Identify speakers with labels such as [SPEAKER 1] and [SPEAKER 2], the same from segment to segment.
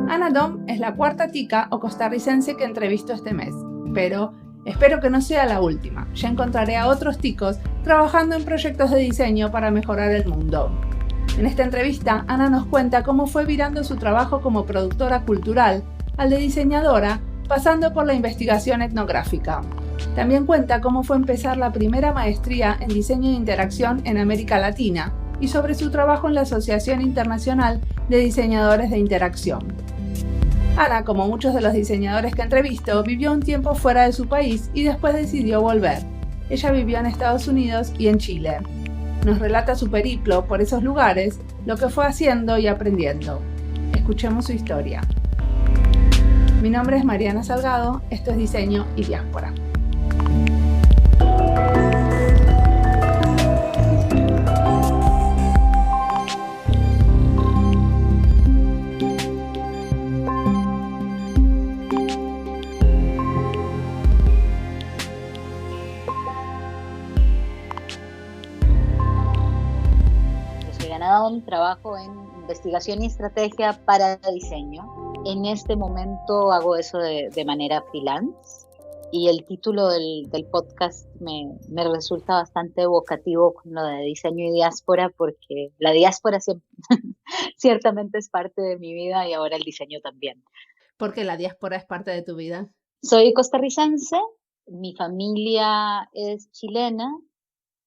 [SPEAKER 1] Ana Dom es la cuarta tica o costarricense que entrevisto este mes, pero espero que no sea la última. Ya encontraré a otros ticos trabajando en proyectos de diseño para mejorar el mundo. En esta entrevista, Ana nos cuenta cómo fue virando su trabajo como productora cultural al de diseñadora, pasando por la investigación etnográfica. También cuenta cómo fue empezar la primera maestría en diseño de interacción en América Latina y sobre su trabajo en la Asociación Internacional de Diseñadores de Interacción. Ana, como muchos de los diseñadores que entrevisto, vivió un tiempo fuera de su país y después decidió volver. Ella vivió en Estados Unidos y en Chile. Nos relata su periplo por esos lugares, lo que fue haciendo y aprendiendo. Escuchemos su historia. Mi nombre es Mariana Salgado, esto es Diseño y Diáspora.
[SPEAKER 2] Trabajo en investigación y estrategia para diseño. En este momento hago eso de manera freelance y el título del podcast me resulta bastante evocativo con lo de diseño y diáspora, porque la diáspora ciertamente es parte de mi vida y ahora el diseño también.
[SPEAKER 1] ¿Por qué la diáspora es parte de tu vida?
[SPEAKER 2] Soy costarricense, mi familia es chilena,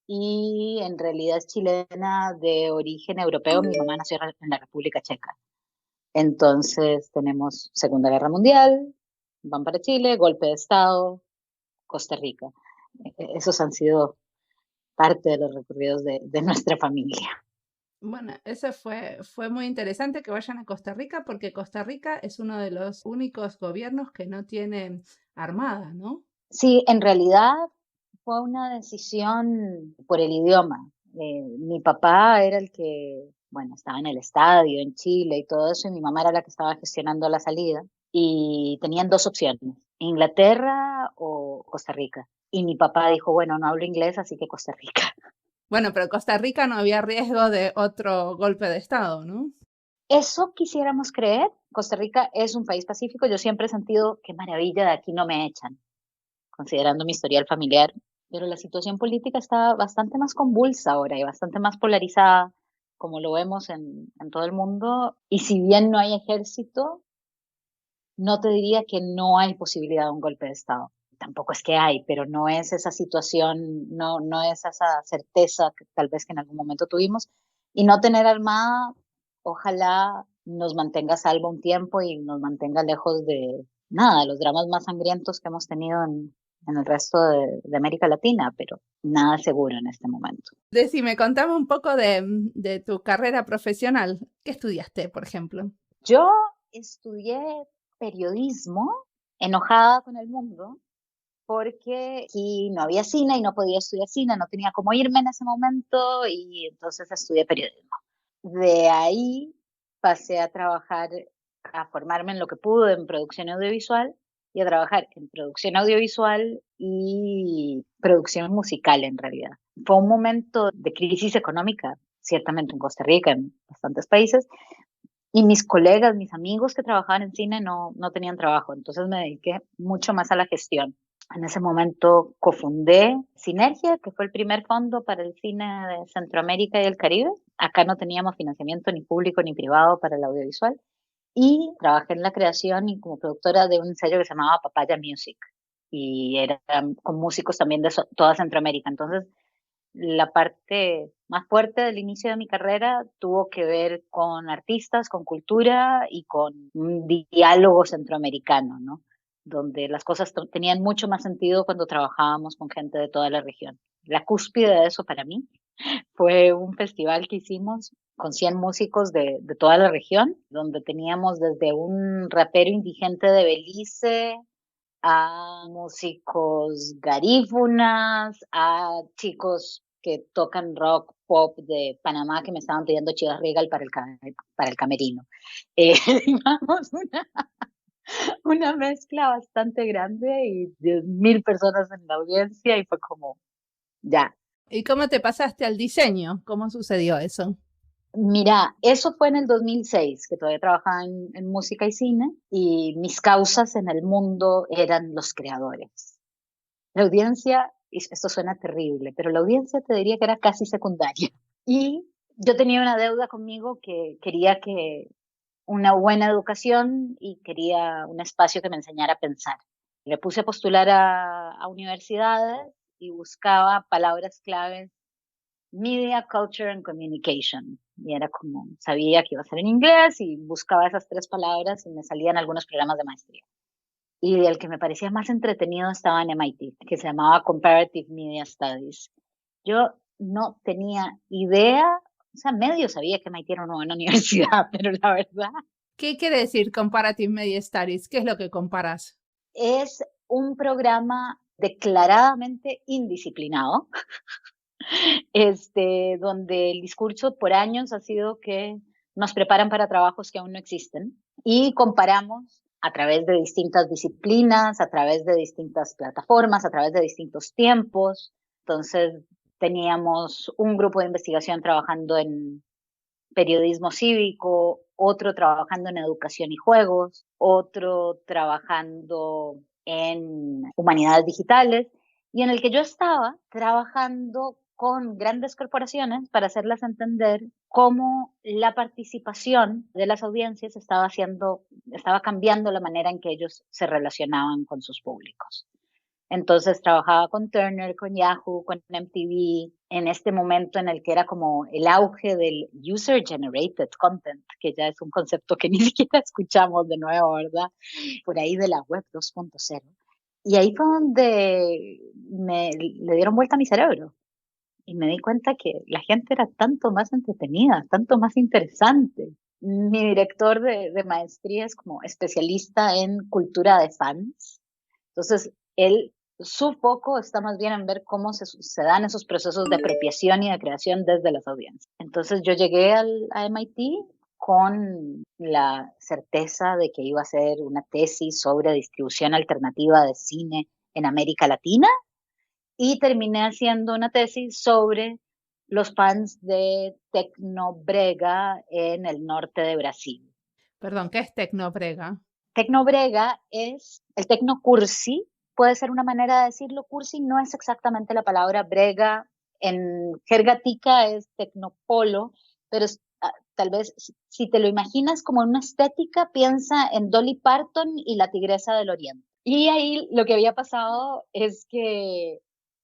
[SPEAKER 2] y en realidad es chilena de origen europeo. Mi mamá nació en la República Checa. Entonces tenemos Segunda Guerra Mundial, van para Chile, golpe de Estado, Costa Rica. Esos han sido parte de los recorridos de nuestra familia.
[SPEAKER 1] Bueno, eso fue muy interesante que vayan a Costa Rica, porque Costa Rica es uno de los únicos gobiernos que no tiene armada, ¿no?
[SPEAKER 2] Sí, en realidad fue una decisión por el idioma. Mi papá era el que, bueno, estaba en el estadio en Chile y todo eso, y mi mamá era la que estaba gestionando la salida. Y tenían dos opciones, Inglaterra o Costa Rica. Y mi papá dijo, bueno, no hablo inglés, así que Costa Rica.
[SPEAKER 1] Bueno, pero en Costa Rica no había riesgo de otro golpe de Estado, ¿no?
[SPEAKER 2] Eso quisiéramos creer. Costa Rica es un país pacífico. Yo siempre he sentido, qué maravilla, de aquí no me echan, considerando mi historial familiar. Pero la situación política está bastante más convulsa ahora y bastante más polarizada, como lo vemos en todo el mundo. Y si bien no hay ejército, no te diría que no hay posibilidad de un golpe de Estado. Tampoco es que hay, pero no es esa situación, no es esa certeza que tal vez que en algún momento tuvimos. Y no tener armada, ojalá nos mantenga a salvo un tiempo y nos mantenga lejos de nada, de los dramas más sangrientos que hemos tenido en el resto de América Latina, pero nada seguro en este momento.
[SPEAKER 1] Decime, contame un poco de tu carrera profesional. ¿Qué estudiaste, por ejemplo?
[SPEAKER 2] Yo estudié periodismo, enojada con el mundo, porque aquí no había cine y no podía estudiar cine, no tenía cómo irme en ese momento y entonces estudié periodismo. De ahí pasé a trabajar, a formarme en lo que pude en producción audiovisual y a trabajar en producción audiovisual y producción musical en realidad. Fue un momento de crisis económica, ciertamente en Costa Rica, en bastantes países, y mis colegas, mis amigos que trabajaban en cine no tenían trabajo, entonces me dediqué mucho más a la gestión. En ese momento cofundé Sinergia, que fue el primer fondo para el cine de Centroamérica y el Caribe. Acá no teníamos financiamiento ni público ni privado para el audiovisual. Y trabajé en la creación y como productora de un sello que se llamaba Papaya Music. Y era con músicos también de toda Centroamérica. Entonces, la parte más fuerte del inicio de mi carrera tuvo que ver con artistas, con cultura y con un diálogo centroamericano, ¿no? Donde las cosas tenían mucho más sentido cuando trabajábamos con gente de toda la región. La cúspide de eso para mí fue un festival que hicimos con 100 músicos de toda la región, donde teníamos desde un rapero indigente de Belice a músicos garífunas, a chicos que tocan rock pop de Panamá que me estaban pidiendo Chivas Regal para el camerino. Digamos, una mezcla bastante grande y 10.000 personas en la audiencia y fue como, ya.
[SPEAKER 1] ¿Y cómo te pasaste al diseño? ¿Cómo sucedió eso?
[SPEAKER 2] Mira, eso fue en el 2006, que todavía trabajaba en música y cine, y mis causas en el mundo eran los creadores. La audiencia, y esto suena terrible, pero la audiencia te diría que era casi secundaria. Y yo tenía una deuda conmigo que quería que una buena educación y quería un espacio que me enseñara a pensar. Le puse a postular a universidades y buscaba palabras claves: Media, Culture and Communication. Y era como, sabía que iba a ser en inglés y buscaba esas tres palabras y me salían algunos programas de maestría. Y el que me parecía más entretenido estaba en MIT, que se llamaba Comparative Media Studies. Yo no tenía idea, o sea, medio sabía que MIT era una buena universidad, pero la verdad
[SPEAKER 1] ¿Qué quiere decir Comparative Media Studies? ¿Qué es lo que comparas?
[SPEAKER 2] es un programa declaradamente indisciplinado, donde el discurso por años ha sido que nos preparan para trabajos que aún no existen y comparamos a través de distintas disciplinas, a través de distintas plataformas, a través de distintos tiempos. Entonces, teníamos un grupo de investigación trabajando en periodismo cívico, otro trabajando en educación y juegos, otro trabajando en humanidades digitales, y en el que yo estaba trabajando con grandes corporaciones para hacerlas entender cómo la participación de las audiencias estaba cambiando la manera en que ellos se relacionaban con sus públicos. Entonces trabajaba con Turner, con Yahoo, con MTV, en este momento en el que era como el auge del user generated content, que ya es un concepto que ni siquiera escuchamos de nuevo, ¿verdad? Por ahí de la web 2.0. Y ahí fue donde le dieron vuelta a mi cerebro y me di cuenta que la gente era tanto más entretenida, tanto más interesante. Mi director de maestría es como especialista en cultura de fans. Entonces, su foco está más bien en ver cómo se dan esos procesos de apropiación y de creación desde las audiencias. Entonces, yo llegué a MIT con la certeza de que iba a hacer una tesis sobre distribución alternativa de cine en América Latina y terminé haciendo una tesis sobre los fans de Tecnobrega en el norte de Brasil.
[SPEAKER 1] Perdón, ¿qué es tecnobrega?
[SPEAKER 2] Tecnobrega es el tecnocursi, puede ser una manera de decirlo. Cursi no es exactamente la palabra brega, en jerga tica es tecnopolo, pero tal vez si te lo imaginas como una estética, piensa en Dolly Parton y la Tigresa del Oriente. Y ahí lo que había pasado es que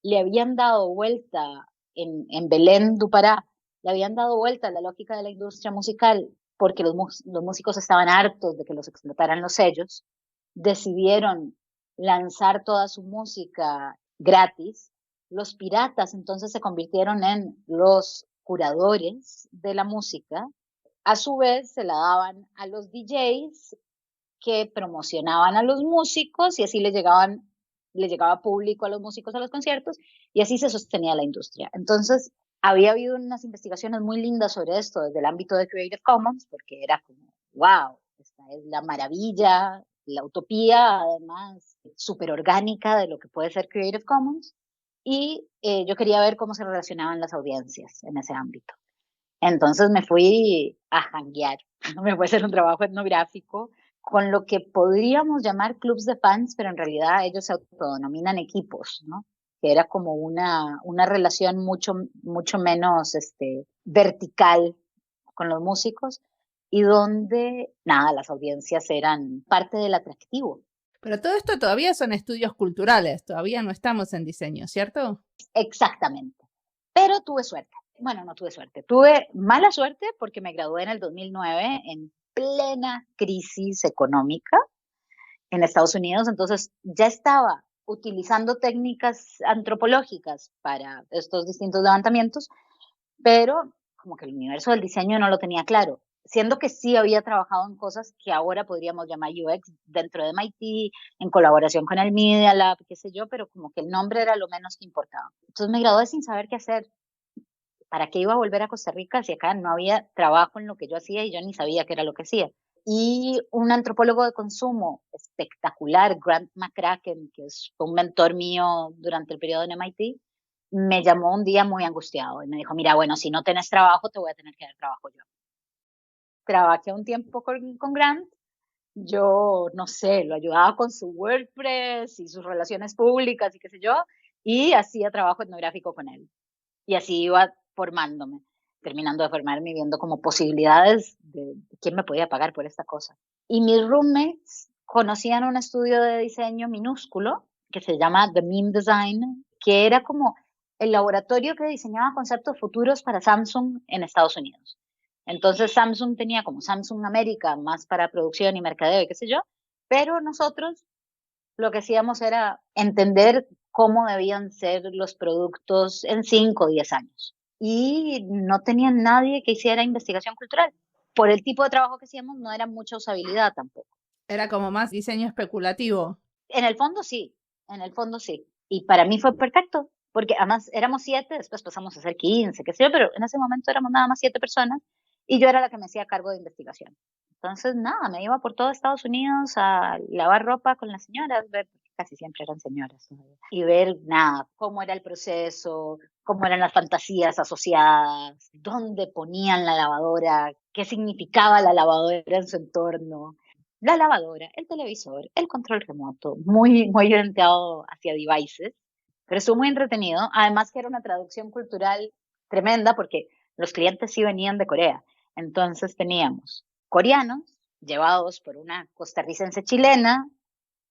[SPEAKER 2] le habían dado vuelta en Belén du Pará, le habían dado vuelta a la lógica de la industria musical porque los músicos estaban hartos de que los explotaran los sellos, decidieron lanzar toda su música gratis. Los piratas entonces se convirtieron en los curadores de la música. A su vez se la daban a los DJs que promocionaban a los músicos y así le llegaba público a los músicos a los conciertos y así se sostenía la industria. Entonces, había habido unas investigaciones muy lindas sobre esto desde el ámbito de Creative Commons, porque era como, wow, esta es la maravilla, la utopía, además, súper orgánica de lo que puede ser Creative Commons. Y yo quería ver cómo se relacionaban las audiencias en ese ámbito. Entonces me fui a janguear, me fui a hacer un trabajo etnográfico con lo que podríamos llamar clubs de fans, pero en realidad ellos se autodenominan equipos, ¿no? Que era como una relación mucho menos vertical con los músicos y donde, nada, las audiencias eran parte del atractivo.
[SPEAKER 1] Pero todo esto todavía son estudios culturales, todavía no estamos en diseño, ¿cierto?
[SPEAKER 2] Exactamente. Pero tuve suerte. Bueno, no tuve suerte. Tuve mala suerte porque me gradué en el 2009 en plena crisis económica en Estados Unidos. Entonces ya estaba utilizando técnicas antropológicas para estos distintos levantamientos, pero como que el universo del diseño no lo tenía claro, siendo que sí había trabajado en cosas que ahora podríamos llamar UX dentro de MIT, en colaboración con el Media Lab, qué sé yo, pero como que el nombre era lo menos que importaba. Entonces me gradué sin saber qué hacer. ¿Para qué iba a volver a Costa Rica si acá no había trabajo en lo que yo hacía y yo ni sabía qué era lo que hacía? y un antropólogo de consumo espectacular, Grant McCracken, que es un mentor mío durante el periodo en MIT, me llamó un día muy angustiado y me dijo, mira, bueno, si no tenés trabajo, te voy a tener que dar trabajo yo. Trabajé un tiempo con Grant, yo, no sé, lo ayudaba con su WordPress y sus relaciones públicas y qué sé yo, y hacía trabajo etnográfico con él. Y así iba formándome, terminando de formarme y viendo como posibilidades de quién me podía pagar por esta cosa. Y mis roommates conocían un estudio de diseño minúsculo que se llama The Meme Design, que era como el laboratorio que diseñaba conceptos futuros para Samsung en Estados Unidos. Entonces Samsung tenía como Samsung América, más para producción y mercadeo y qué sé yo, pero nosotros lo que hacíamos era entender cómo debían ser los productos en 5 o 10 años. Y no tenían nadie que hiciera investigación cultural. Por el tipo de trabajo que hacíamos, no era mucha usabilidad tampoco.
[SPEAKER 1] Era como más diseño especulativo.
[SPEAKER 2] En el fondo sí, en el fondo sí. Y para mí fue perfecto, porque además éramos 7, después pasamos a ser 15, qué sé yo, pero en ese momento éramos nada más 7 personas y yo era la que me hacía cargo de investigación. Entonces, nada, me iba por todo Estados Unidos a lavar ropa con las señoras, ver, casi siempre eran señoras, y ver, nada, cómo era el proceso, cómo eran las fantasías asociadas, dónde ponían la lavadora, qué significaba la lavadora en su entorno, la lavadora, el televisor, el control remoto, muy, muy orientado hacia devices, pero estuvo muy entretenido. Además que era una traducción cultural tremenda porque los clientes sí venían de Corea. Entonces teníamos coreanos llevados por una costarricense chilena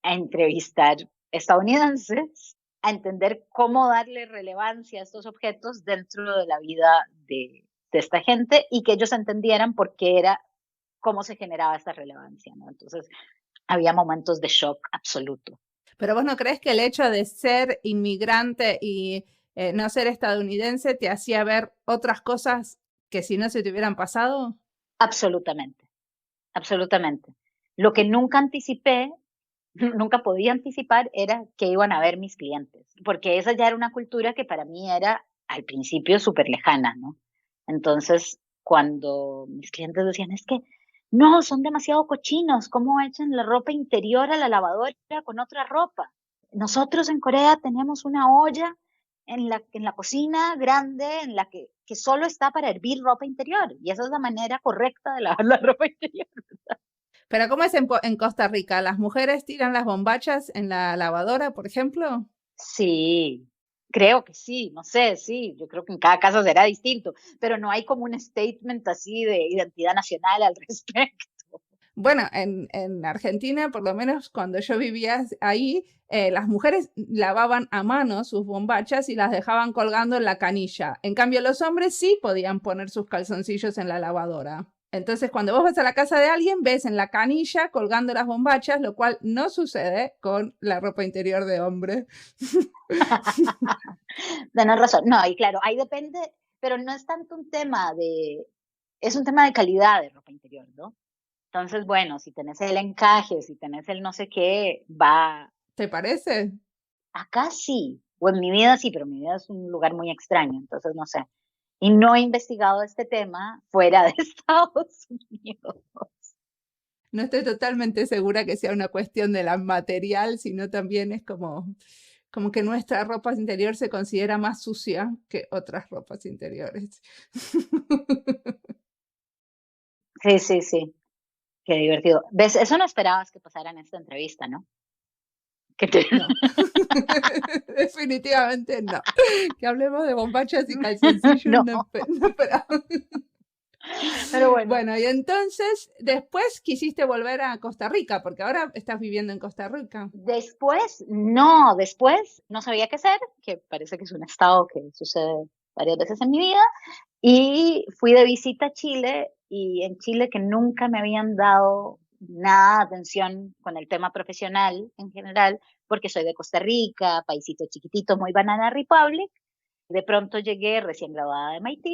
[SPEAKER 2] a entrevistar estadounidenses, a entender cómo darle relevancia a estos objetos dentro de la vida de esta gente y que ellos entendieran por qué era, cómo se generaba esta relevancia, ¿no? Entonces, había momentos de shock absoluto.
[SPEAKER 1] Pero vos no crees que el hecho de ser inmigrante y no ser estadounidense te hacía ver otras cosas que si no se te hubieran pasado?
[SPEAKER 2] Absolutamente, absolutamente. Lo que nunca anticipé, nunca podía anticipar era que iban a ver mis clientes, porque esa ya era una cultura que para mí era al principio súper lejana, ¿no? Entonces, cuando mis clientes decían, es que no, son demasiado cochinos, ¿cómo echan la ropa interior a la lavadora con otra ropa? Nosotros en Corea tenemos una olla en la cocina grande en la que solo está para hervir ropa interior y esa es la manera correcta de lavar la ropa interior.
[SPEAKER 1] Pero ¿cómo es en Costa Rica? ¿Las mujeres tiran las bombachas en la lavadora, por ejemplo?
[SPEAKER 2] Sí, creo que sí, no sé, sí, yo creo que en cada caso será distinto, pero no hay como un statement así de identidad nacional al respecto.
[SPEAKER 1] Bueno, en Argentina, por lo menos cuando yo vivía ahí, las mujeres lavaban a mano sus bombachas y las dejaban colgando en la canilla. En cambio, los hombres sí podían poner sus calzoncillos en la lavadora. Entonces, cuando vos vas a la casa de alguien, ves en la canilla colgando las bombachas, lo cual no sucede con la ropa interior de hombre.
[SPEAKER 2] Tienes razón, no, y claro, ahí depende, pero no es tanto un tema es un tema de calidad de ropa interior, ¿no? Entonces, bueno, si tenés el encaje, si tenés el no sé qué, va,
[SPEAKER 1] ¿Te parece?
[SPEAKER 2] acá sí, o en mi vida sí, pero mi vida es un lugar muy extraño, entonces no sé. Y no he investigado este tema fuera de Estados Unidos.
[SPEAKER 1] No estoy totalmente segura que sea una cuestión de la material, sino también es como que nuestra ropa interior se considera más sucia que otras ropas interiores.
[SPEAKER 2] Sí, sí, sí, qué divertido. ¿Ves? Eso no esperabas que pasara en esta entrevista, ¿no? Que te...
[SPEAKER 1] No, definitivamente no. Que hablemos de bombachas y calzoncillos,
[SPEAKER 2] No,
[SPEAKER 1] no esperaba.
[SPEAKER 2] pero bueno.
[SPEAKER 1] Bueno, y entonces después quisiste volver a Costa Rica, porque ahora estás viviendo en Costa Rica.
[SPEAKER 2] Después no sabía qué hacer, que parece que es un estado que sucede varias veces en mi vida, y fui de visita a Chile, y en Chile que nunca me habían dado nada de atención con el tema profesional en general, porque soy de Costa Rica, paisito chiquitito, muy Banana Republic, de pronto llegué recién graduada de MIT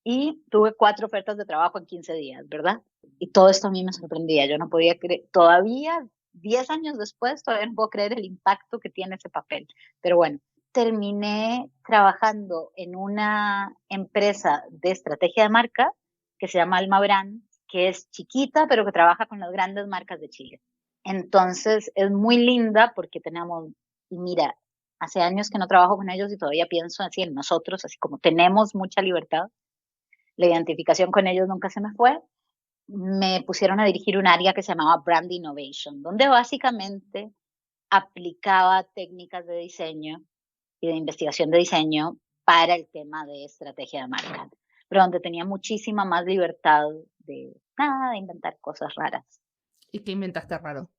[SPEAKER 2] y tuve 4 ofertas de trabajo en 15 días, ¿verdad? Y todo esto a mí me sorprendía, yo no podía creer, todavía 10 años después, todavía no puedo creer el impacto que tiene ese papel. Pero bueno, terminé trabajando en una empresa de estrategia de marca que se llama Alma Brand, que es chiquita, pero que trabaja con las grandes marcas de Chile. Entonces es muy linda porque tenemos, y mira, hace años que no trabajo con ellos y todavía pienso así en nosotros, así como tenemos mucha libertad, la identificación con ellos nunca se me fue. Me pusieron a dirigir un área que se llamaba Brand Innovation, donde básicamente aplicaba técnicas de diseño y de investigación de diseño para el tema de estrategia de marca, pero donde tenía muchísima más libertad de nada, de inventar cosas raras.
[SPEAKER 1] ¿Y qué inventaste raro?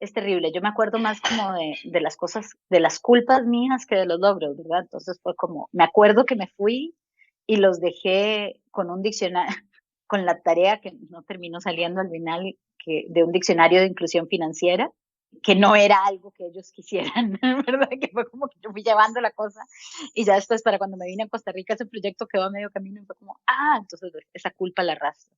[SPEAKER 2] Es terrible, yo me acuerdo más como de las cosas, de las culpas mías que de los logros, ¿verdad? Entonces fue como, me acuerdo que me fui y los dejé con un diccionario, con la tarea que no terminó saliendo al final, que, de un diccionario de inclusión financiera, que no era algo que ellos quisieran, ¿verdad? Que fue como que yo fui llevando la cosa y ya después para cuando me vine a Costa Rica ese proyecto quedó a medio camino y fue como, entonces esa culpa la arrastro.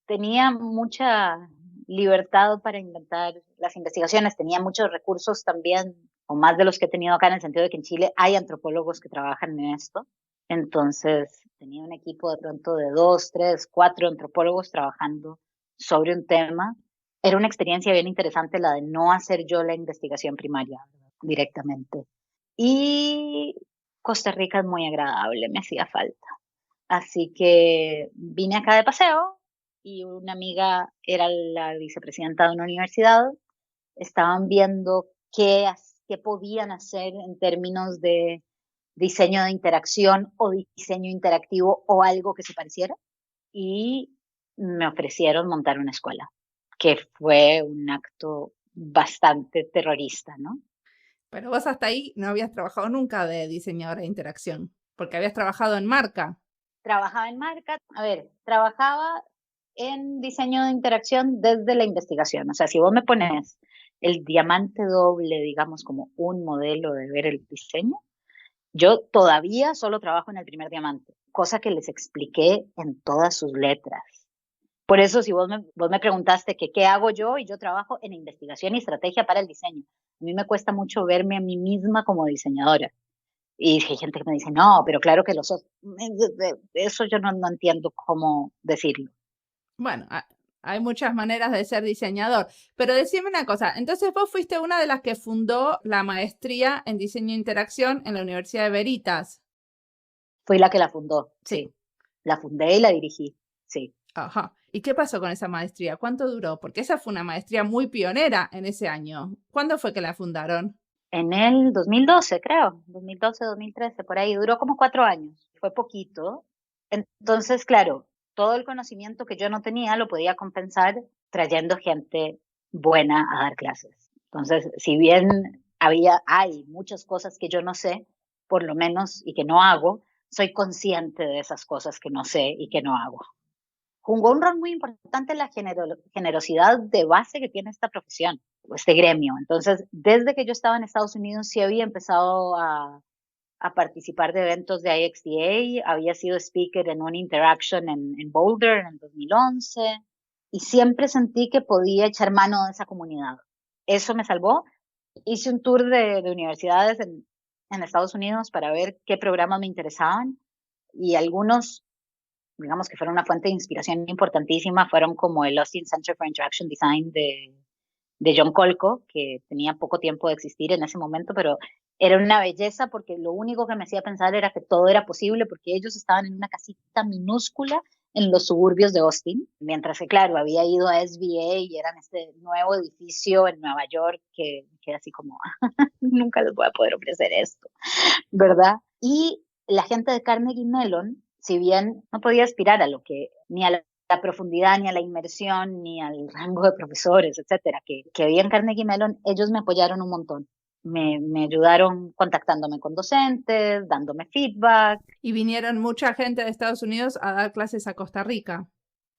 [SPEAKER 2] Tenía mucha libertad para inventar las investigaciones, tenía muchos recursos también, o más de los que he tenido acá, en el sentido de que en Chile hay antropólogos que trabajan en esto. Entonces tenía un equipo de pronto de 2, 3, 4 antropólogos trabajando sobre un tema. Era una experiencia bien interesante la de no hacer yo la investigación primaria directamente. Y Costa Rica es muy agradable, me hacía falta. Así que vine acá de paseo y una amiga era la vicepresidenta de una universidad. Estaban viendo qué podían hacer en términos de diseño de interacción o diseño interactivo o algo que se pareciera. Y me ofrecieron montar una escuela, que fue un acto bastante terrorista, ¿no?
[SPEAKER 1] Pero vos hasta ahí no habías trabajado nunca de diseñadora de interacción, porque habías trabajado en marca.
[SPEAKER 2] Trabajaba en marca, trabajaba en diseño de interacción desde la investigación. O sea, si vos me pones el diamante doble, digamos, como un modelo de ver el diseño, yo todavía solo trabajo en el primer diamante, cosa que les expliqué en todas sus letras. Por eso, si vos me preguntaste que qué hago yo, y yo trabajo en investigación y estrategia para el diseño. A mí me cuesta mucho verme a mí misma como diseñadora. Y hay gente que me dice, no, pero claro que los otros. Eso yo no entiendo cómo decirlo.
[SPEAKER 1] Bueno, hay muchas maneras de ser diseñador, pero decime una cosa, entonces vos fuiste una de las que fundó la maestría en diseño e interacción en la Universidad de Veritas.
[SPEAKER 2] Fui la que la fundó,
[SPEAKER 1] Sí.
[SPEAKER 2] sí. La fundé y la dirigí, sí.
[SPEAKER 1] Ajá. ¿Y qué pasó con esa maestría? ¿Cuánto duró? Porque esa fue una maestría muy pionera en ese año. ¿Cuándo fue que la fundaron?
[SPEAKER 2] En el 2012, creo, 2012, 2013, por ahí, duró como 4 años, fue poquito. Entonces, claro, todo el conocimiento que yo no tenía lo podía compensar trayendo gente buena a dar clases. Entonces, si bien hay muchas cosas que yo no sé, por lo menos, y que no hago, soy consciente de esas cosas que no sé y que no hago. Jugó un rol muy importante la generosidad de base que tiene esta profesión, este gremio. Entonces, desde que yo estaba en Estados Unidos, sí había empezado a participar de eventos de IXDA, había sido speaker en una interaction en Boulder en el 2011, y siempre sentí que podía echar mano de esa comunidad. Eso me salvó. Hice un tour de universidades en Estados Unidos para ver qué programas me interesaban, y algunos, digamos, que fueron una fuente de inspiración importantísima, fueron como el Austin Center for Interaction Design de John Kolko, que tenía poco tiempo de existir en ese momento, pero era una belleza porque lo único que me hacía pensar era que todo era posible, porque ellos estaban en una casita minúscula en los suburbios de Austin, mientras que, claro, había ido a SBA y eran este nuevo edificio en Nueva York que era así como, nunca les voy a poder ofrecer esto, ¿verdad? Y la gente de Carnegie Mellon, si bien no podía aspirar a lo que, ni a la profundidad, ni a la inmersión, ni al rango de profesores, etcétera, que había en Carnegie Mellon, ellos me apoyaron un montón. Me ayudaron contactándome con docentes, dándome feedback.
[SPEAKER 1] Y vinieron mucha gente de Estados Unidos a dar clases a Costa Rica.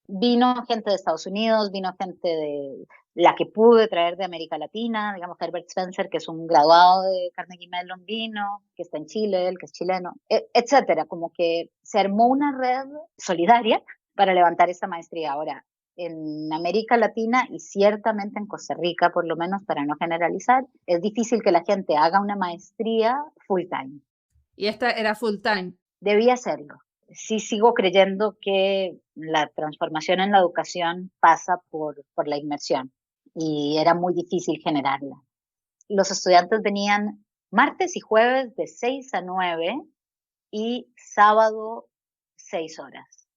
[SPEAKER 2] Vino gente de Estados Unidos, vino gente de la que pude traer de América Latina, digamos Herbert Spencer, que es un graduado de Carnegie Mellon, vino, que está en Chile, el que es chileno, etcétera. Como que se armó una red solidaria para levantar esta maestría. Ahora, en América Latina y ciertamente en Costa Rica, por lo menos para no generalizar, es difícil que la gente haga una maestría full time.
[SPEAKER 1] Y esta era full time.
[SPEAKER 2] Debía hacerlo. sí sigo creyendo que la transformación en la educación pasa por la inmersión y era muy difícil generarla. Los estudiantes venían martes y jueves de 6 a 9 y sábado 6 horas.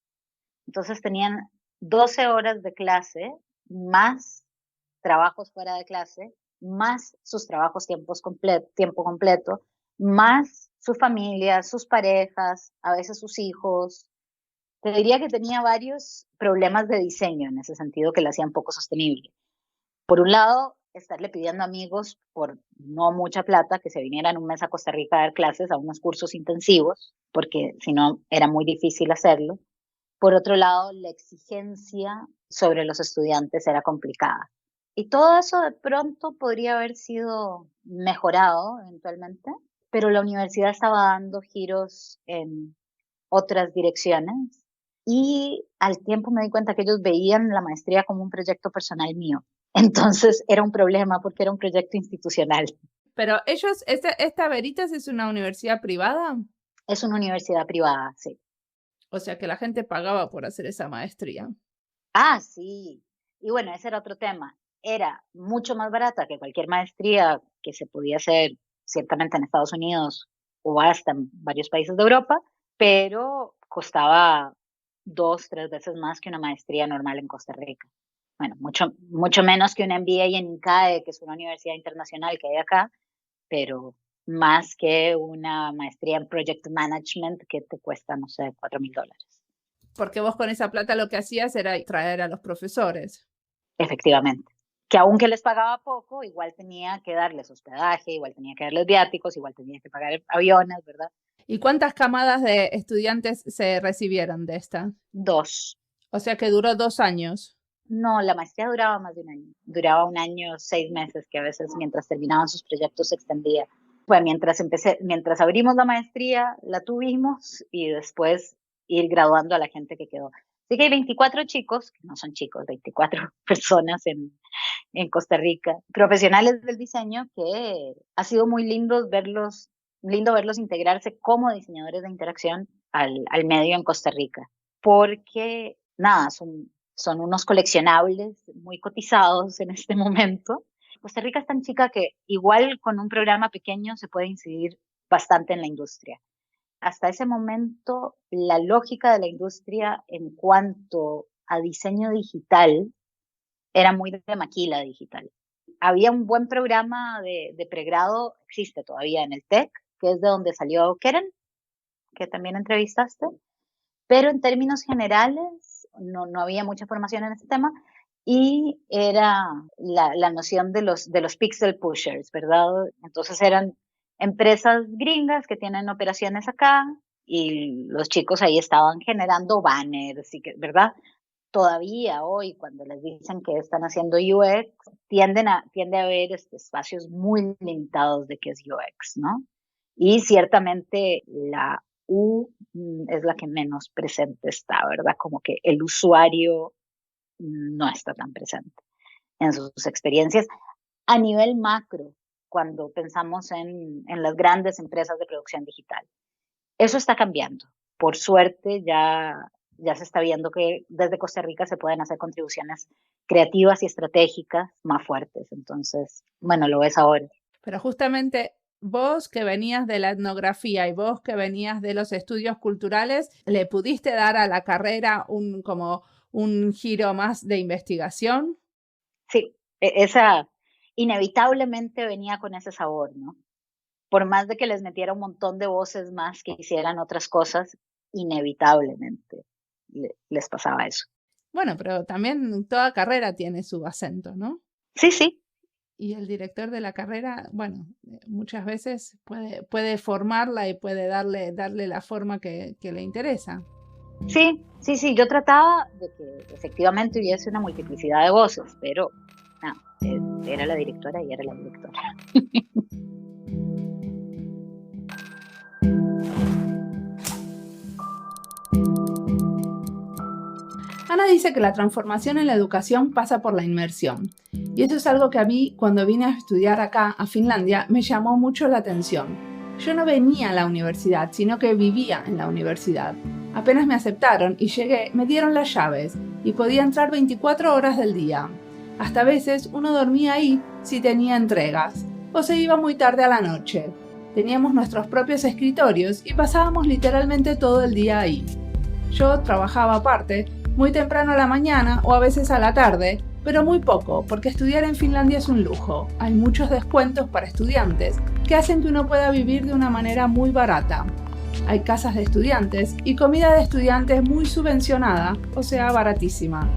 [SPEAKER 2] Entonces tenían 12 horas de clase más trabajos fuera de clase, más sus trabajos tiempo completo, más su familia, sus parejas, a veces sus hijos. Te diría que tenía varios problemas de diseño en ese sentido que la hacían poco sostenible. Por un lado, estarle pidiendo a amigos por no mucha plata que se vinieran un mes a Costa Rica a dar clases, a unos cursos intensivos, porque si no era muy difícil hacerlo. Por otro lado, la exigencia sobre los estudiantes era complicada. Y todo eso de pronto podría haber sido mejorado eventualmente, pero la universidad estaba dando giros en otras direcciones y al tiempo me di cuenta que ellos veían la maestría como un proyecto personal mío. Entonces era un problema porque era un proyecto institucional.
[SPEAKER 1] Pero ellos, esta Veritas es una universidad privada,
[SPEAKER 2] Es una universidad privada, sí.
[SPEAKER 1] o sea que la gente pagaba por hacer esa maestría.
[SPEAKER 2] Ah, sí. Y bueno, ese era otro tema. Era mucho más barata que cualquier maestría que se podía hacer ciertamente en Estados Unidos o hasta en varios países de Europa, pero costaba 2, 3 veces más que una maestría normal en Costa Rica. Bueno, mucho menos que un MBA en INCAE, que es una universidad internacional que hay acá, pero más que una maestría en Project Management que te cuesta, no sé, $4,000.
[SPEAKER 1] Porque vos con esa plata lo que hacías era traer a los profesores.
[SPEAKER 2] Efectivamente. Que aunque les pagaba poco, igual tenía que darles hospedaje, igual tenía que darles viáticos, igual tenía que pagar aviones, ¿verdad?
[SPEAKER 1] ¿Y cuántas camadas de estudiantes se recibieron de esta?
[SPEAKER 2] 2.
[SPEAKER 1] O sea que duró 2 años.
[SPEAKER 2] No, la maestría duraba más de un año. Duraba un año, 6 meses, que a veces mientras terminaban sus proyectos se extendía. Pues mientras abrimos la maestría, la tuvimos y después ir graduando a la gente que quedó. Así que hay 24 chicos, que no son chicos, 24 personas en Costa Rica, profesionales del diseño, que ha sido muy lindo verlos integrarse como diseñadores de interacción al medio en Costa Rica, porque nada, son unos coleccionables muy cotizados en este momento. Costa Rica es tan chica que igual con un programa pequeño se puede incidir bastante en la industria. Hasta ese momento, la lógica de la industria en cuanto a diseño digital era muy de maquila digital. Había un buen programa de pregrado, existe todavía en el TEC, que es de donde salió Keren, que también entrevistaste, pero en términos generales no había mucha formación en este tema y era la noción de los pixel pushers, ¿verdad? Entonces eran empresas gringas que tienen operaciones acá y los chicos ahí estaban generando banners, ¿verdad? Todavía hoy, cuando les dicen que están haciendo UX, tiende a haber espacios muy limitados de qué es UX, ¿no? Y ciertamente la U es la que menos presente está, ¿verdad? Como que el usuario no está tan presente en sus experiencias a nivel macro, cuando pensamos en las grandes empresas de producción digital. Eso está cambiando. Por suerte ya se está viendo que desde Costa Rica se pueden hacer contribuciones creativas y estratégicas más fuertes. Entonces, bueno, lo ves ahora.
[SPEAKER 1] Pero justamente vos que venías de la etnografía y vos que venías de los estudios culturales, ¿le pudiste dar a la carrera como un giro más de investigación?
[SPEAKER 2] Sí, esa inevitablemente venía con ese sabor, ¿no? Por más de que les metiera un montón de voces más que hicieran otras cosas, inevitablemente les pasaba eso.
[SPEAKER 1] Bueno, pero también toda carrera tiene su acento, ¿no?
[SPEAKER 2] Sí, sí.
[SPEAKER 1] Y el director de la carrera, bueno, muchas veces puede formarla y puede darle la forma que le interesa.
[SPEAKER 2] Sí, yo trataba de que efectivamente hubiese una multiplicidad de voces, pero no, era la directora y era la directora.
[SPEAKER 1] Ana dice que la transformación en la educación pasa por la inmersión. Y eso es algo que a mí, cuando vine a estudiar acá, a Finlandia, me llamó mucho la atención. Yo no venía a la universidad, sino que vivía en la universidad. Apenas me aceptaron y llegué, me dieron las llaves y podía entrar 24 horas del día. Hasta a veces uno dormía ahí si tenía entregas o se iba muy tarde a la noche. Teníamos nuestros propios escritorios y pasábamos literalmente todo el día ahí. Yo trabajaba aparte, muy temprano a la mañana o a veces a la tarde, pero muy poco, porque estudiar en Finlandia es un lujo. Hay muchos descuentos para estudiantes que hacen que uno pueda vivir de una manera muy barata. Hay casas de estudiantes y comida de estudiantes muy subvencionada, o sea, baratísima.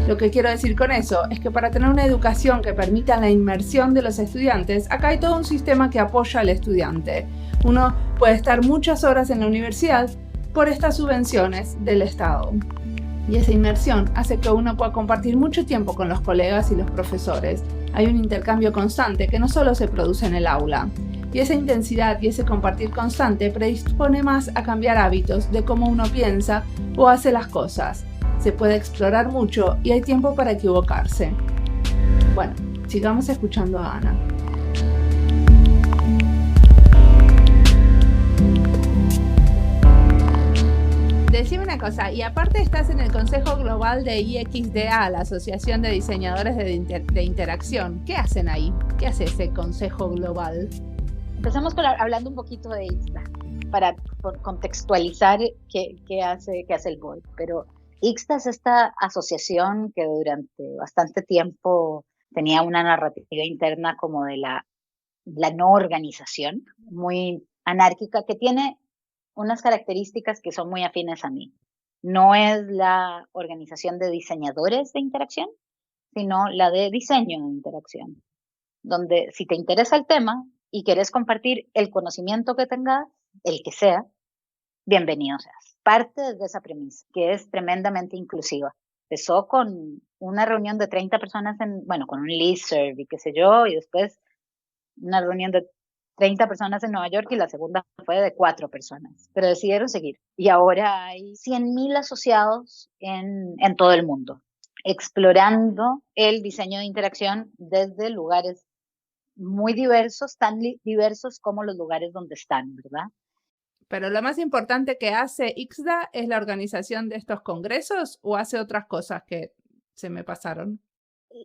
[SPEAKER 1] Lo que quiero decir con eso es que para tener una educación que permita la inmersión de los estudiantes, acá hay todo un sistema que apoya al estudiante. Uno puede estar muchas horas en la universidad por estas subvenciones del Estado. Y esa inmersión hace que uno pueda compartir mucho tiempo con los colegas y los profesores. Hay un intercambio constante que no solo se produce en el aula. Y esa intensidad y ese compartir constante predispone más a cambiar hábitos de cómo uno piensa o hace las cosas. Se puede explorar mucho y hay tiempo para equivocarse. Bueno, sigamos escuchando a Ana. Decime una cosa, y aparte estás en el Consejo Global de IXDA, la Asociación de Diseñadores de Interacción. ¿Qué hacen ahí? ¿Qué hace ese Consejo Global?
[SPEAKER 2] Empezamos hablando un poquito de IXDA, para contextualizar qué hace el BOI. Pero IXDA es esta asociación que durante bastante tiempo tenía una narrativa interna como de la no organización, muy anárquica, que tiene unas características que son muy afines a mí. No es la organización de diseñadores de interacción, sino la de diseño de interacción, donde si te interesa el tema y quieres compartir el conocimiento que tengas, el que sea, bienvenido seas. Parte de esa premisa, que es tremendamente inclusiva. Empezó con una reunión de 30 personas, con un listserv y qué sé yo, y después una reunión de 30 personas en Nueva York y la segunda fue de 4 personas, pero decidieron seguir. Y ahora hay 100,000 asociados en todo el mundo, explorando el diseño de interacción desde lugares muy diversos, tan diversos como los lugares donde están, ¿verdad?
[SPEAKER 1] Pero lo más importante que hace IXDA es la organización de estos congresos, ¿o hace otras cosas que se me pasaron?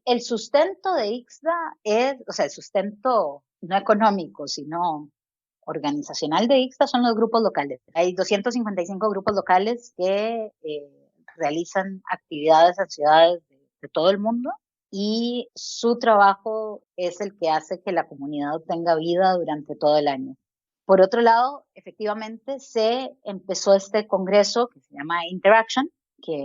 [SPEAKER 2] El sustento de IXDA el sustento no económico, sino organizacional de IXDA son los grupos locales. Hay 255 grupos locales que realizan actividades en ciudades de todo el mundo y su trabajo es el que hace que la comunidad tenga vida durante todo el año. Por otro lado, efectivamente se empezó este congreso que se llama Interaction, que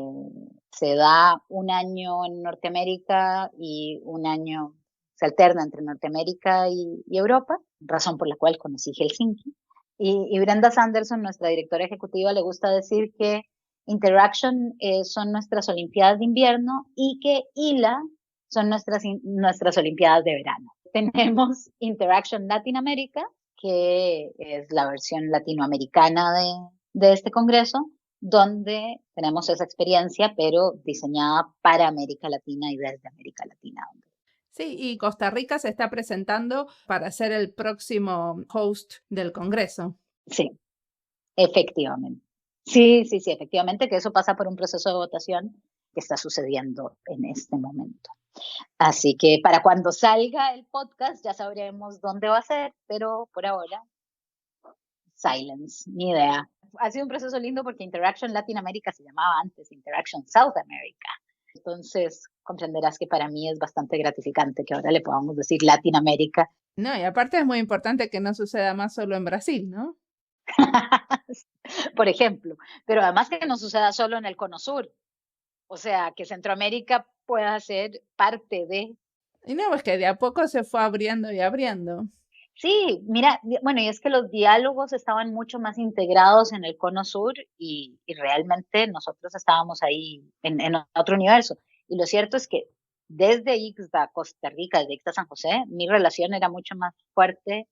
[SPEAKER 2] se da un año en Norteamérica y un año se alterna entre Norteamérica y Europa, razón por la cual conocí Helsinki. Y Brenda Sanderson, nuestra directora ejecutiva, le gusta decir que Interaction son nuestras Olimpiadas de invierno y que ILA son nuestras Olimpiadas de verano. Tenemos Interaction Latinoamérica, que es la versión latinoamericana de este congreso, donde tenemos esa experiencia, pero diseñada para América Latina y desde América Latina.
[SPEAKER 1] Sí, y Costa Rica se está presentando para ser el próximo host del Congreso.
[SPEAKER 2] Sí, efectivamente. Sí, efectivamente, que eso pasa por un proceso de votación que está sucediendo en este momento. Así que para cuando salga el podcast ya sabremos dónde va a ser, pero por ahora, silence, ni idea. Ha sido un proceso lindo porque Interaction Latinoamérica se llamaba antes Interaction South America. Entonces comprenderás que para mí es bastante gratificante que ahora le podamos decir Latinoamérica.
[SPEAKER 1] No, y aparte es muy importante que no suceda más solo en Brasil, ¿no?
[SPEAKER 2] Por ejemplo, pero además que no suceda solo en el Cono Sur. O sea, que Centroamérica pueda ser parte de...
[SPEAKER 1] Y no, es que de a poco se fue abriendo y abriendo.
[SPEAKER 2] Sí, mira, bueno, y es que los diálogos estaban mucho más integrados en el Cono Sur y realmente nosotros estábamos ahí en otro universo. Y lo cierto es que desde IXDA Costa Rica, desde IXDA San José, mi relación era mucho más fuerte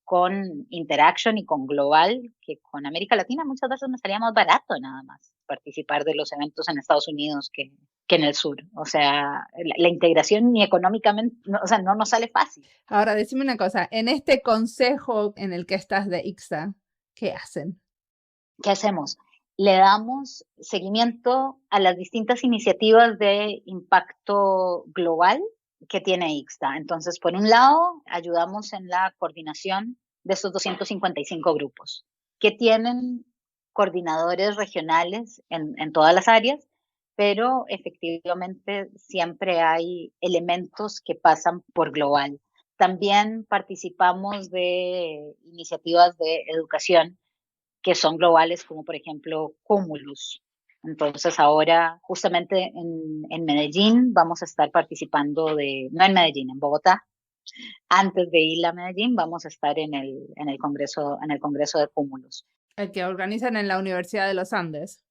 [SPEAKER 2] con Interaction y con Global que con América Latina. Muchas veces me salía más barato nada más participar de los eventos en Estados Unidos que en el sur. O sea, la integración ni económicamente, no nos sale fácil.
[SPEAKER 1] Ahora, decime una cosa, en este consejo en el que estás de IXDA, ¿qué hacen?
[SPEAKER 2] ¿Qué hacemos? le damos seguimiento a las distintas iniciativas de impacto global que tiene ICSDA. Entonces, por un lado, ayudamos en la coordinación de estos 255 grupos, que tienen coordinadores regionales en todas las áreas, pero efectivamente siempre hay elementos que pasan por global. También participamos de iniciativas de educación que son globales, como por ejemplo Cumulus. Entonces ahora justamente en Medellín vamos a estar participando no en Medellín, en Bogotá. Antes de ir a Medellín vamos a estar en el congreso de Cumulus.
[SPEAKER 1] El que organizan en la Universidad de los Andes.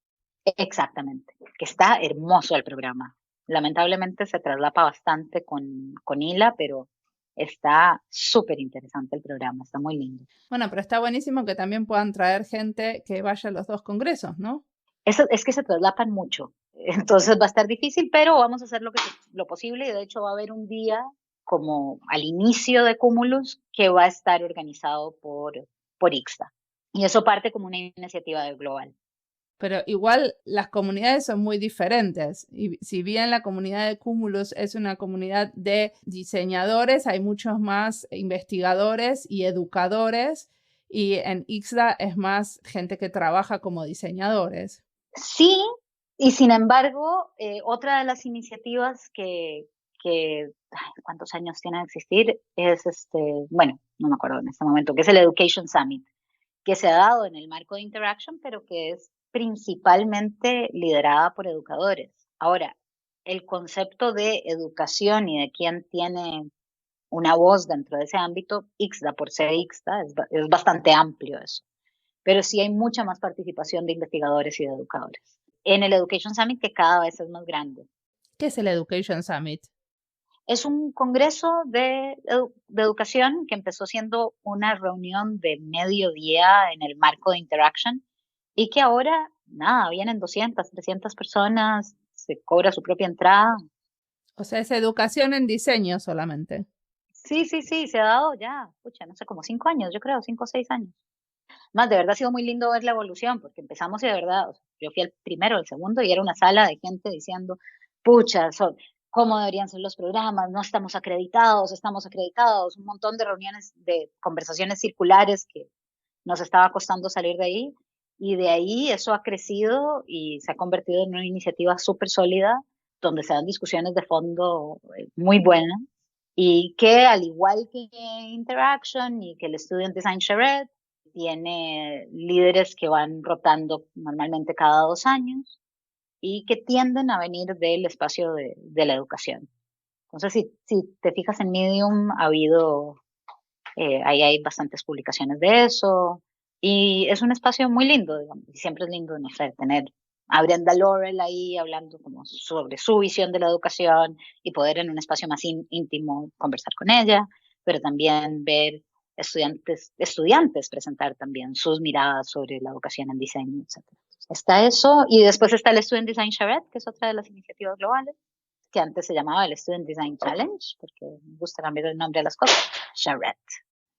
[SPEAKER 2] Exactamente, que está hermoso el programa. Lamentablemente se traslapa bastante con ILA, pero está súper interesante el programa, está muy lindo.
[SPEAKER 1] Bueno, pero está buenísimo que también puedan traer gente que vaya a los dos congresos, ¿no?
[SPEAKER 2] Es que se traslapan mucho, entonces va a estar difícil, pero vamos a hacer lo posible y de hecho va a haber un día como al inicio de Cumulus que va a estar organizado por ICSDA. Y eso parte como una iniciativa de global.
[SPEAKER 1] Pero igual las comunidades son muy diferentes. Y si bien la comunidad de Cumulus es una comunidad de diseñadores, hay muchos más investigadores y educadores. Y en ICSDA es más gente que trabaja como diseñadores.
[SPEAKER 2] Sí, y sin embargo, otra de las iniciativas ¿cuántos años tiene de existir? Es bueno, no me acuerdo en este momento, que es el Education Summit, que se ha dado en el marco de Interaction, pero que es principalmente liderada por educadores. Ahora, el concepto de educación y de quién tiene una voz dentro de ese ámbito, ICSDA por ser ICSDA, es bastante amplio eso. Pero sí hay mucha más participación de investigadores y de educadores. En el Education Summit, que cada vez es más grande.
[SPEAKER 1] ¿Qué es el Education Summit?
[SPEAKER 2] Es un congreso de educación que empezó siendo una reunión de mediodía en el marco de Interaction y que ahora, nada, vienen 200, 300 personas, se cobra su propia entrada.
[SPEAKER 1] O sea, es educación en diseño solamente.
[SPEAKER 2] Sí, se ha dado ya, pucha, no sé, como 5 años, yo creo, 5 o 6 años. Más, de verdad ha sido muy lindo ver la evolución, porque empezamos y de verdad, o sea, yo fui el primero, el segundo, y era una sala de gente diciendo, pucha, ¿cómo deberían ser los programas? No estamos acreditados, un montón de reuniones, de conversaciones circulares que nos estaba costando salir de ahí, y de ahí eso ha crecido y se ha convertido en una iniciativa súper sólida, donde se dan discusiones de fondo muy buenas, y que al igual que Interaction y que el Student Design Charrette, tiene líderes que van rotando normalmente cada 2 años y que tienden a venir del espacio de la educación. Entonces, si te fijas en Medium, ahí hay bastantes publicaciones de eso y es un espacio muy lindo, digamos, y siempre es lindo, no sé, tener a Brenda Laurel ahí hablando como sobre su visión de la educación y poder en un espacio más íntimo conversar con ella, pero también ver estudiantes presentar también sus miradas sobre la educación en diseño, etc. Está eso, y después está el Student Design Charrette, que es otra de las iniciativas globales, que antes se llamaba el Student Design Challenge, porque me gusta cambiar el nombre a las cosas. Charrette.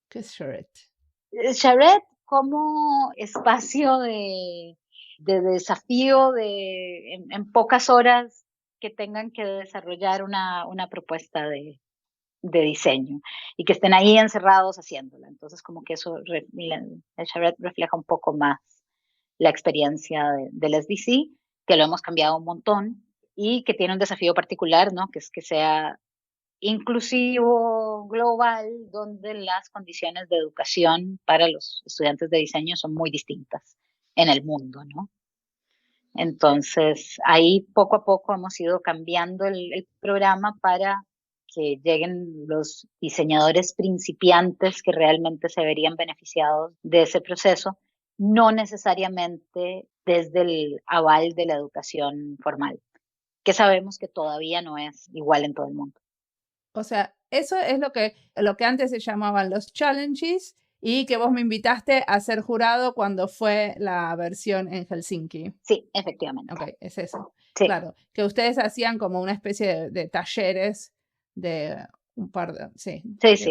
[SPEAKER 1] ¿Qué es Charrette?
[SPEAKER 2] Charrette como espacio de desafío en pocas horas que tengan que desarrollar una propuesta de diseño y que estén ahí encerrados haciéndola. Entonces, como que eso, el Charrette refleja un poco más la experiencia del SDC, que lo hemos cambiado un montón y que tiene un desafío particular, ¿no? Que es que sea inclusivo, global, donde las condiciones de educación para los estudiantes de diseño son muy distintas en el mundo, ¿no? Entonces, ahí poco a poco hemos ido cambiando el programa para que lleguen los diseñadores principiantes que realmente se verían beneficiados de ese proceso, no necesariamente desde el aval de la educación formal, que sabemos que todavía no es igual en todo el mundo.
[SPEAKER 1] O sea, eso es lo que antes se llamaban los challenges y que vos me invitaste a ser jurado cuando fue la versión en Helsinki.
[SPEAKER 2] Sí, efectivamente.
[SPEAKER 1] Ok, es eso.
[SPEAKER 2] Sí.
[SPEAKER 1] Claro, que ustedes hacían como una especie de talleres de
[SPEAKER 2] Sí.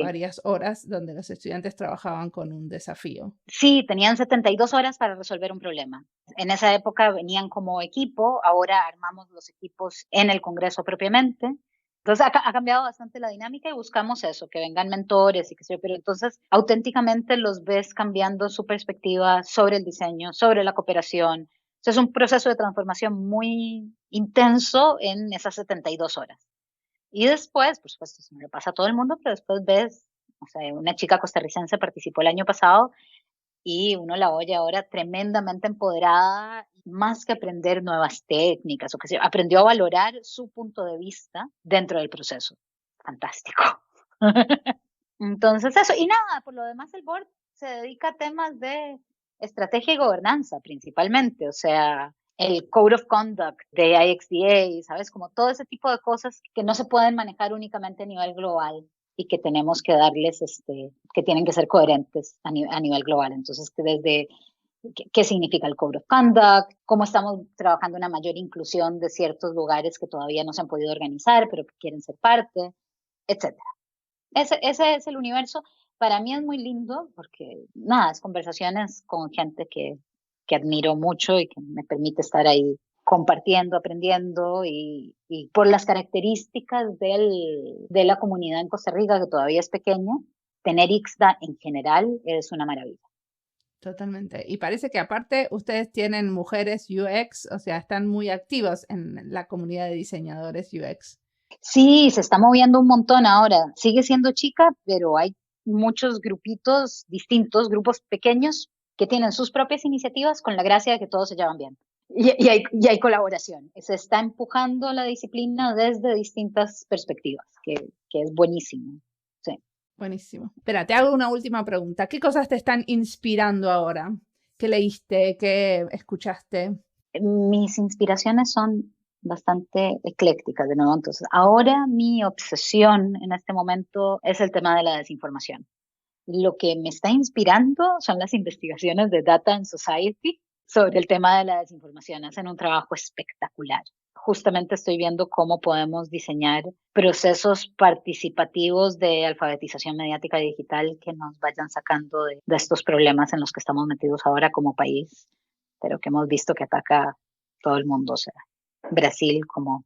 [SPEAKER 1] varias horas donde los estudiantes trabajaban con un desafío.
[SPEAKER 2] Sí, tenían 72 horas para resolver un problema. En esa época venían como equipo, ahora armamos los equipos en el Congreso propiamente. Entonces ha cambiado bastante la dinámica y buscamos eso, que vengan mentores y que sea, pero entonces auténticamente los ves cambiando su perspectiva sobre el diseño, sobre la cooperación. Entonces, es un proceso de transformación muy intenso en esas 72 horas. Y después, por supuesto, eso no le pasa a todo el mundo, pero después ves, o sea, una chica costarricense participó el año pasado y uno la oye ahora tremendamente empoderada, más que aprender nuevas técnicas, o que sea, aprendió a valorar su punto de vista dentro del proceso. Fantástico. Entonces eso, y nada, por lo demás el board se dedica a temas de estrategia y gobernanza principalmente, o sea, el Code of Conduct de IXDA, ¿sabes? Como todo ese tipo de cosas que no se pueden manejar únicamente a nivel global y que tenemos que darles, que tienen que ser coherentes a nivel global. Entonces, ¿qué significa el Code of Conduct? ¿Cómo estamos trabajando una mayor inclusión de ciertos lugares que todavía no se han podido organizar, pero que quieren ser parte, etcétera? Ese es el universo. Para mí es muy lindo porque, nada, es conversaciones con gente que admiro mucho y que me permite estar ahí compartiendo, aprendiendo y por las características de la comunidad en Costa Rica, que todavía es pequeña, tener IXDA en general es una maravilla.
[SPEAKER 1] Totalmente. Y parece que aparte ustedes tienen mujeres UX, o sea, están muy activos en la comunidad de diseñadores UX.
[SPEAKER 2] Sí, se está moviendo un montón ahora. Sigue siendo chica, pero hay muchos grupitos distintos, grupos pequeños que tienen sus propias iniciativas con la gracia de que todos se llevan bien. Y hay colaboración. Se está empujando la disciplina desde distintas perspectivas, que es buenísimo. Sí.
[SPEAKER 1] Buenísimo. Espera, te hago una última pregunta. ¿Qué cosas te están inspirando ahora? ¿Qué leíste? ¿Qué escuchaste?
[SPEAKER 2] Mis inspiraciones son bastante eclécticas, de nuevo. Entonces, ahora mi obsesión en este momento es el tema de la desinformación. Lo que me está inspirando son las investigaciones de Data and Society sobre el tema de la desinformación. Hacen un trabajo espectacular. Justamente estoy viendo cómo podemos diseñar procesos participativos de alfabetización mediática y digital que nos vayan sacando de estos problemas en los que estamos metidos ahora como país, pero que hemos visto que ataca a todo el mundo. O sea, Brasil como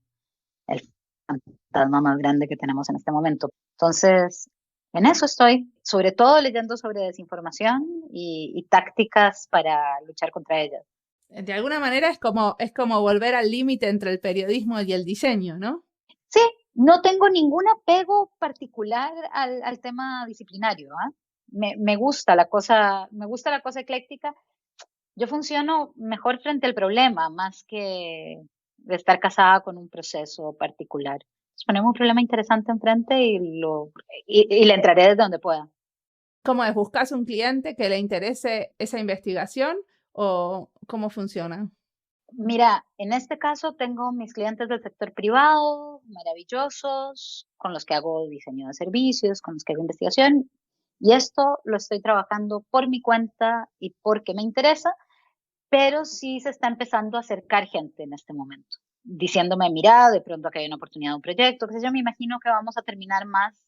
[SPEAKER 2] el fantasma más grande que tenemos en este momento. Entonces, en eso estoy, sobre todo leyendo sobre desinformación y tácticas para luchar contra ella.
[SPEAKER 1] De alguna manera es como volver al límite entre el periodismo y el diseño, ¿no?
[SPEAKER 2] Sí, no tengo ningún apego particular al tema disciplinario. Me gusta la cosa ecléctica. Yo funciono mejor frente al problema, más que de estar casada con un proceso particular. Ponemos un problema interesante enfrente y le entraré desde donde pueda.
[SPEAKER 1] ¿Cómo es? ¿Buscas un cliente que le interese esa investigación o cómo funciona?
[SPEAKER 2] Mira, en este caso tengo mis clientes del sector privado, maravillosos, con los que hago diseño de servicios, con los que hago investigación, y esto lo estoy trabajando por mi cuenta y porque me interesa, pero sí se está empezando a acercar gente en este momento, diciéndome, mira, de pronto que hay una oportunidad de un proyecto, que sé yo, me imagino que vamos a terminar más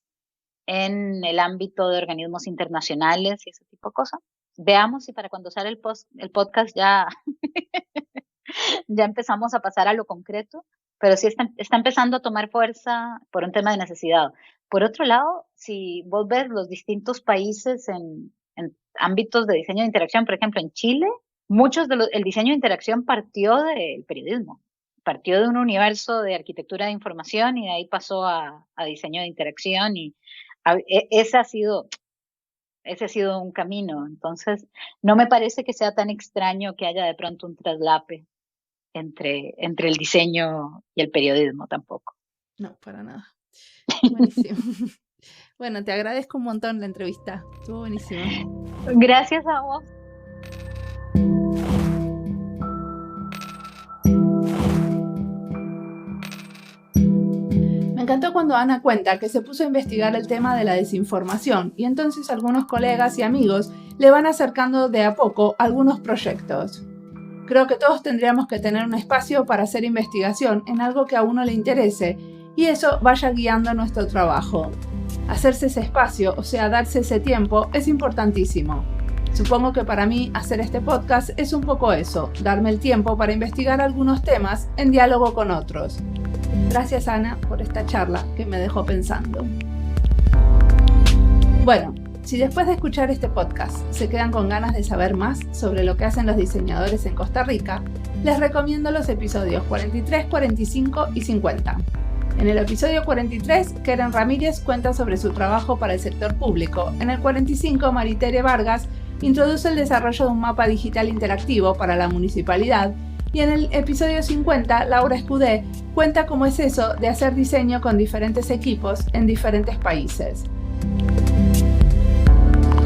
[SPEAKER 2] en el ámbito de organismos internacionales y ese tipo de cosas. Veamos si para cuando sale el podcast ya, ya empezamos a pasar a lo concreto, pero sí está empezando a tomar fuerza por un tema de necesidad. Por otro lado, si vos ves los distintos países en ámbitos de diseño de interacción, por ejemplo, en Chile, el diseño de interacción partió del periodismo, partió de un universo de arquitectura de información y de ahí pasó a diseño de interacción y ese ha sido un camino. Entonces, no me parece que sea tan extraño que haya de pronto un traslape entre el diseño y el periodismo tampoco.
[SPEAKER 1] No, para nada. Buenísimo. Bueno, te agradezco un montón la entrevista. Estuvo buenísima.
[SPEAKER 2] Gracias a vos.
[SPEAKER 1] Me encantó cuando Ana cuenta que se puso a investigar el tema de la desinformación y entonces algunos colegas y amigos le van acercando de a poco algunos proyectos. Creo que todos tendríamos que tener un espacio para hacer investigación en algo que a uno le interese y eso vaya guiando nuestro trabajo. Hacerse ese espacio, o sea, darse ese tiempo, es importantísimo. Supongo que para mí hacer este podcast es un poco eso, darme el tiempo para investigar algunos temas en diálogo con otros. Gracias, Ana, por esta charla que me dejó pensando. Bueno, si después de escuchar este podcast se quedan con ganas de saber más sobre lo que hacen los diseñadores en Costa Rica, les recomiendo los episodios 43, 45 y 50. En el episodio 43, Keren Ramírez cuenta sobre su trabajo para el sector público. En el 45, Maritere Vargas introduce el desarrollo de un mapa digital interactivo para la municipalidad. Y en el episodio 50, Laura Escudé cuenta cómo es eso de hacer diseño con diferentes equipos en diferentes países.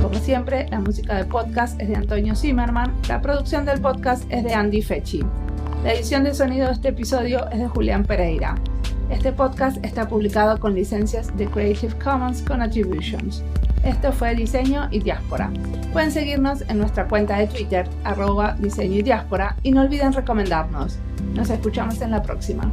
[SPEAKER 1] Como siempre, la música del podcast es de Antonio Zimmerman, la producción del podcast es de Andy Fechi. La edición de sonido de este episodio es de Julián Pereira. Este podcast está publicado con licencias de Creative Commons con Attributions. Esto fue Diseño y Diáspora. Pueden seguirnos en nuestra cuenta de Twitter, @diseño y diáspora, y no olviden recomendarnos. Nos escuchamos en la próxima.